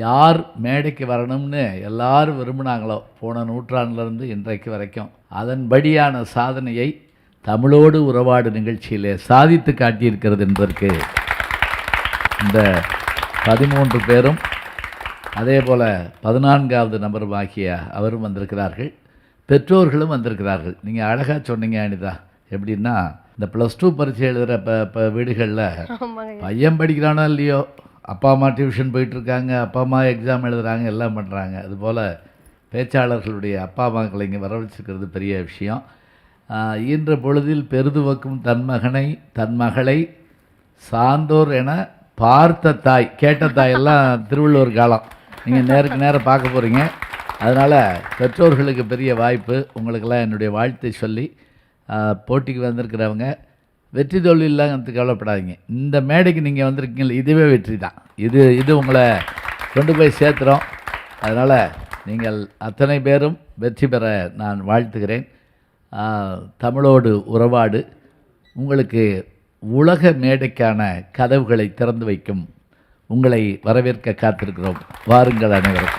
யார் மேடைக்கு வரணும்னு எல்லாரும் விரும்பினாங்களோ போன நூற்றாண்டிலிருந்து இன்றைக்கு வரைக்கும் அதன்படியான சாதனையை தமிழோடு உறவாடு நிகழ்ச்சியிலே சாதித்து காட்டியிருக்கிறது என்பதற்கு இந்த 13 பேரும் அதே போல் 14வது நபருமாகிய அவரும் வந்திருக்கிறார்கள். பெற்றோர்களும் வந்திருக்கிறார்கள். நீங்கள் அழகாக சொன்னீங்க அனிதா. எப்படின்னா இந்த +2 பரீட்சை எழுதுகிற இப்போ வீடுகளில் பையன் படிக்கிறானோ இல்லையோ அப்பா அம்மா டியூஷன் போயிட்டுருக்காங்க, அப்பா அம்மா எக்ஸாம் எழுதுகிறாங்க, எல்லாம் பண்ணுறாங்க. அதுபோல் பேச்சாளர்களுடைய அப்பா அம்மாக்களை இங்கே வரவழைச்சிருக்கிறது பெரிய விஷயம். ஈன்ற பொழுதில் பெருதுவக்கும் தன் மகளை சான்றோர் என பார்த்த தாய் கேட்ட தாயெல்லாம் திருவள்ளுவர் காலம் நீங்கள் நேருக்கு நேரம் பார்க்க போகிறீங்க. அதனால் பெற்றோர்களுக்கு பெரிய வாய்ப்பு. உங்களுக்கெல்லாம் என்னுடைய வாழ்த்தை சொல்லி போட்டிக்கு வந்திருக்கிறவங்க வெற்றி தோல்வி இல்லாங்கிறது கவலைப்படாதீங்க. இந்த மேடைக்கு நீங்கள் வந்திருக்கீங்களா, இதுவே வெற்றி தான். இது உங்களை கொண்டு போய் சேர்த்துறோம். அதனால் நீங்கள் அத்தனை பேரும் வெற்றி பெற நான் வாழ்த்துகிறேன். தமிழோடு உறவாடு உங்களுக்கு உலக மேடைக்கான கதவுகளை திறந்து வைக்கும். உங்களை வரவேற்க காத்திருக்கிறோம். வாருங்கள் அனைவரும்.